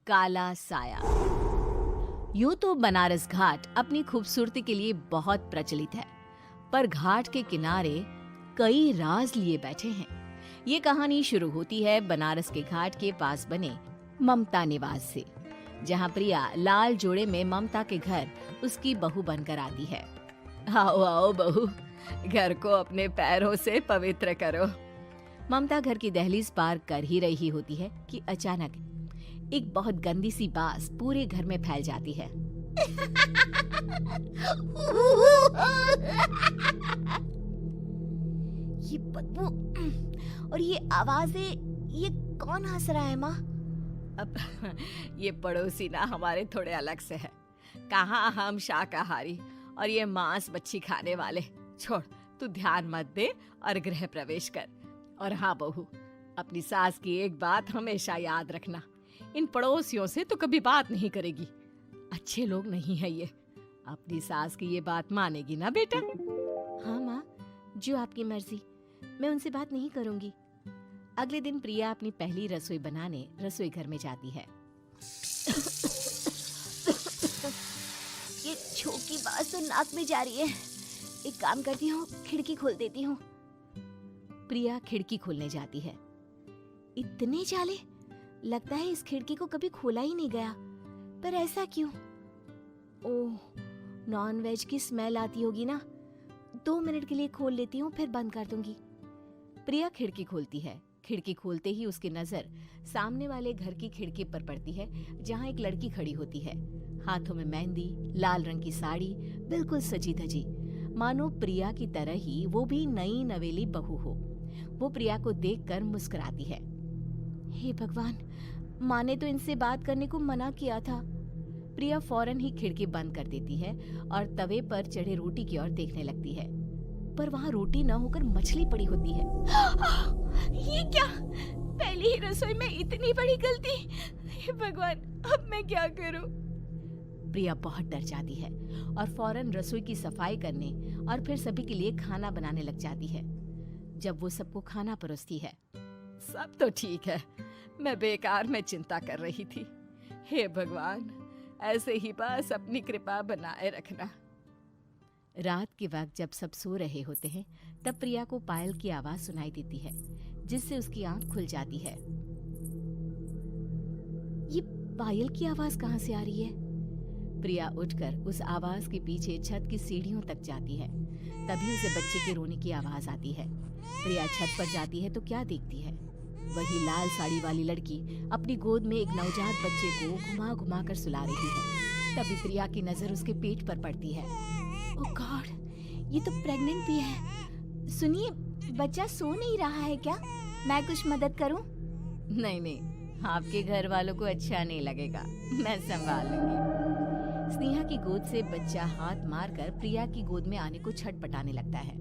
काला साया। यूं तो बनारस घाट अपनी खूबसूरती के लिए बहुत प्रचलित है, पर घाट के किनारे कई राज लिए बैठे हैं। ये कहानी शुरू होती है बनारस के घाट के पास बने ममता निवास से, जहां प्रिया लाल जोड़े में ममता के घर उसकी बहू बनकर आती है। आओ आओ बहू, घर को अपने पैरों से पवित्र करो। ममता घर की दहलीज पार कर ही रही होती है कि अचानक एक बहुत गंदी सी बास पूरे घर में फैल जाती है। ये बदबू और ये आवाजें, ये कौन हंस रहा है माँ? अब ये पड़ोसी ना हमारे थोड़े अलग से है। कहाँ हम शाकाहारी और ये मांस मच्छी खाने वाले। छोड़, तू ध्यान मत दे और गृह प्रवेश कर। और हाँ बहू, अपनी सास की एक बात हमेशा याद रखना, इन पड़ोसियों से तो कभी बात नहीं करेगी। अच्छे लोग नहीं है ये। अपनी सास की ये बात मानेगी ना बेटा? हाँ माँ, जो आपकी मर्जी, मैं उनसे बात नहीं करूंगी। अगले दिन प्रिया अपनी पहली रसोई बनाने रसोई घर में जाती है। ये छोकी बात तो नाक में जा रही है। एक काम करती हूँ, खिड़की खोल देती हूँ। प्रिया खिड़की खोलने जाती है। इतने जाले, लगता है इस खिड़की को कभी खोला ही नहीं गया। पर ऐसा क्यों? ओह, नॉन वेज की स्मेल आती होगी ना। 2 मिनट के लिए खोल लेती हूँ, फिर बंद कर दूंगी। प्रिया खिड़की खोलती है। खिड़की खोलते ही उसकी नजर सामने वाले घर की खिड़की पर पड़ती है, जहाँ एक लड़की खड़ी होती है। हाथों में मेहंदी, लाल रंग की साड़ी, बिल्कुल सजी धजी, मानो प्रिया की तरह ही वो भी नई नवेली बहू हो। वो प्रिया को देखकर मुस्कुराती है। हे भगवान, माँ ने तो इनसे बात करने को मना किया था। प्रिया फौरन ही खिड़की बंद कर देती है और तवे पर चढ़े रोटी की ओर देखने लगती है, पर वहाँ रोटी न होकर मछली पड़ी होती है। ये क्या? पहली ही रसोई में इतनी बड़ी गलती। हे भगवान, अब मैं क्या करूं? प्रिया बहुत डर जाती है और फौरन रसोई की सफाई करने और फिर सभी के लिए खाना बनाने लग जाती है। जब वो सबको खाना परोसती है, सब तो ठीक है, मैं बेकार में चिंता कर रही थी। हे भगवान, ऐसे ही बस अपनी कृपा बनाए रखना। रात के वक्त जब सब सो रहे होते हैं, तब प्रिया को पायल की आवाज सुनाई देती है, जिससे उसकी आंख खुल जाती है। ये पायल की आवाज कहाँ से आ रही है? प्रिया उठकर उस आवाज के पीछे छत की सीढ़ियों तक जाती है। तभी उसे बच्चे के रोने की आवाज आती है। प्रिया छत पर जाती है तो क्या देखती है? वही लाल साड़ी वाली लड़की अपनी गोद में एक नवजात बच्चे को घुमा घुमा कर सुला रही है। तभी प्रिया की नजर उसके पेट पर पड़ती है। ओह गॉड, ये तो प्रेग्नेंट भी है। सुनिए, बच्चा सो नहीं रहा है क्या? मैं कुछ मदद करूं? नहीं नहीं, आपके घर वालों को अच्छा नहीं लगेगा, मैं संभाल लूंगी। स्नेहा की गोद से बच्चा हाथ मारकर प्रिया की गोद में आने को छटपटाने लगता है।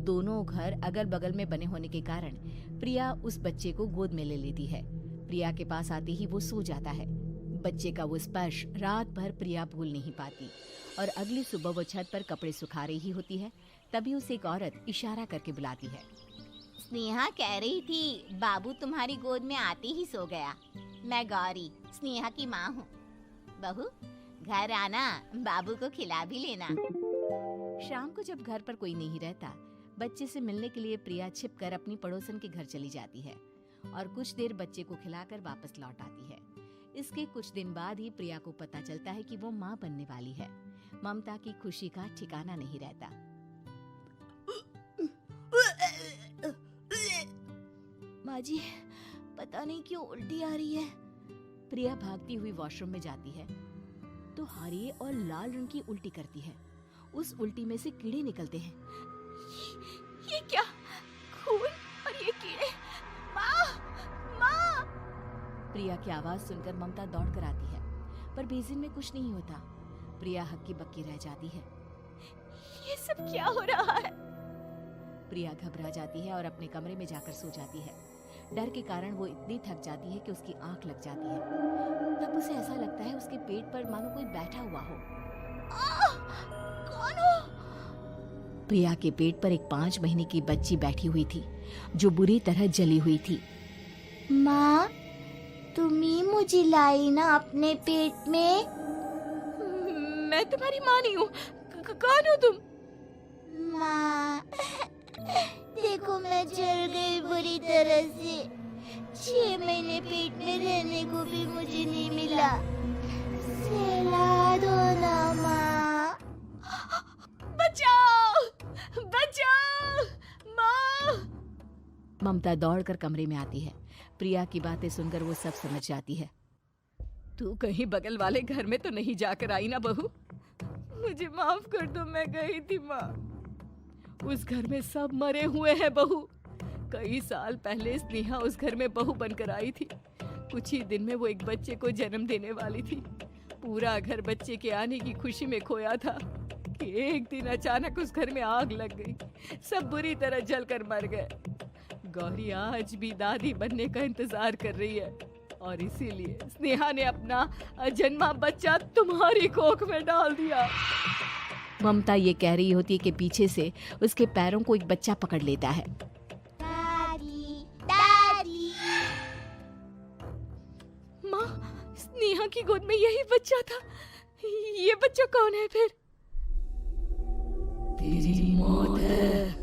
दोनों घर अगल बगल में बने होने के कारण प्रिया उस बच्चे को गोद में ले लेती है। प्रिया के पास आते ही वो सो जाता है। बच्चे का वो स्पर्श रात भर प्रिया भूल नहीं पाती और अगली सुबह वो छत पर कपड़े सुखा रही होती है। तभी उसे एक औरत इशारा करके बुलाती है। स्नेहा कह रही थी बाबू तुम्हारी गोद में आते ही सो गया। मैं गौरी, स्नेहा की माँ हूँ। बहू, घर आना, बाबू को खिला भी लेना। शाम को जब घर पर कोई नहीं रहता, बच्चे से मिलने के लिए प्रिया छिपकर अपनी पड़ोसन के घर चली जाती है और कुछ देर बच्चे को खिलाकर वापस लौट आती है। इसके कुछ दिन बाद ही प्रिया को पता चलता है कि वो माँ बनने वाली है। ममता की खुशी का ठिकाना नहीं रहता। माँ जी, पता नहीं क्यों उल्टी आ रही है। प्रिया भागती हुई वॉशरूम में जाती है तो हरे और लाल रंग की उल्टी करती है। उस उल्टी में से कीड़े निकलते हैं। ये क्या? खून और ये कीड़े! माँ! माँ! प्रिया की आवाज सुनकर ममता दौड़ कर आती है, पर बेसिन में कुछ नहीं होता। प्रिया हक्की बक्की रह जाती है। ये सब क्या हो रहा है? प्रिया घबरा जाती है और अपने कमरे में जाकर सो जाती है। डर के कारण वो इतनी थक जाती है कि उसकी आंख लग जाती है। तब उसे ऐसा लगता है उसके पेट पर मानो कोई बैठा हुआ हो। कौन हो? प्रिया के पेट पर एक 5 महीने की बच्ची बैठी हुई थी, जो बुरी तरह जली हुई थी। माँ, तुम ही मुझे लाई ना अपने पेट में। मैं तुम्हारी माँ नहीं हूँ। कौन हो तुम? माँ, देखो मैं जल गई बुरी तरह से। 6 महीने पेट में रहने को भी मुझे नहीं मिला। सहला दो ना माँ। बचाओ, बचाओ, माँ! ममता दौड़कर कमरे में आती है। प्रिया की बातें सुनकर वो सब समझ जाती है। तू कहीं बगल वाले घर में तो नहीं जाकर आई ना बहू? मुझे माफ कर दो, मैं गई थी माँ। उस घर में सब मरे हुए हैं बहू। कई साल पहले स्नेहा उस घर में बहू बनकर आई थी। कुछ ही दिन में वो एक बच्चे को जन्म देने वाली थी। पूरा घर बच्चे के आने की खुशी में खोया था कि एक दिन अचानक उस घर में आग लग गई। सब बुरी तरह जलकर मर गए। गौरी आज भी दादी बनने का इंतजार कर रही है और इसीलिए स्नेहा ने अपना अजन्मा बच्चा तुम्हारी कोख में डाल दिया। ममता ये कह रही होती है कि पीछे से उसके पैरों को एक बच्चा पकड़ लेता है। दादी, दादी। माँ, स्नेहा की गोद में यही बच्चा था। ये बच्चा कौन है फिर? तेरी मौत है।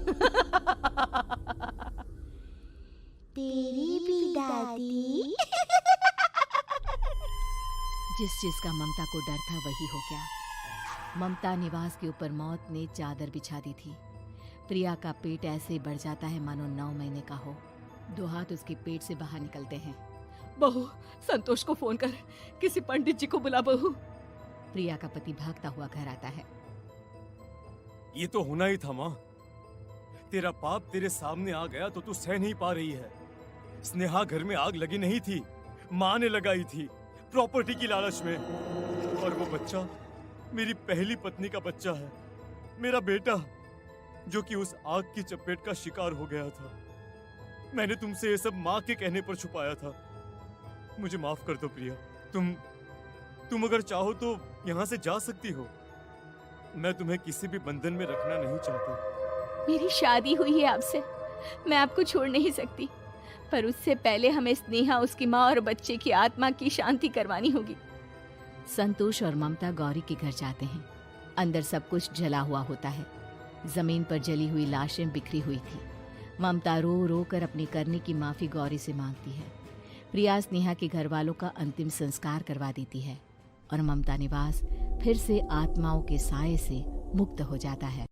तेरी भी दादी। जिस चीज का ममता को डर था वही हो गया। ममता निवास के ऊपर मौत ने चादर बिछा दी थी। प्रिया का पेट ऐसे बढ़ जाता है मानो 9 महीने का हो। 2 हाथ उसके पेट से बाहर निकलते हैं। बहू, संतोष को फोन कर, किसी पंडित जी को बुला बहू। प्रिया का पति भागता हुआ घर आता है। ये तो होना ही था माँ। तेरा पाप तेरे सामने आ गया तो तू सह नहीं पा रही है। स्नेहा घर में आग लगी नहीं थी, माँ ने लगाई थी, प्रॉपर्टी की लालच में। और वो बच्चा मेरी पहली पत्नी का बच्चा है, मेरा बेटा, जो कि उस आग की चपेट का शिकार हो गया था। मैंने तुमसे ये सब माँ के कहने पर छुपाया था। मुझे माफ कर दो प्रिया। तुम अगर चाहो तो यहाँ से जा सकती हो। मैं तुम्हें किसी भी बंधन में रखना नहीं चाहता। मेरी शादी हुई है आपसे, मैं आपको छोड़ नहीं सकती, पर उससे पहले हमें स्नेहा, उसकी माँ और बच्चे की आत्मा की शांति करवानी होगी। संतोष और ममता गौरी के घर जाते हैं। अंदर सब कुछ जला हुआ होता है। जमीन पर जली हुई लाशें बिखरी हुई थी। ममता रो रो कर अपनी करने की माफी गौरी से मांगती है। प्रिया स्नेहा के घर वालों का अंतिम संस्कार करवा देती है और ममता निवास फिर से आत्माओं के साए से मुक्त हो जाता है।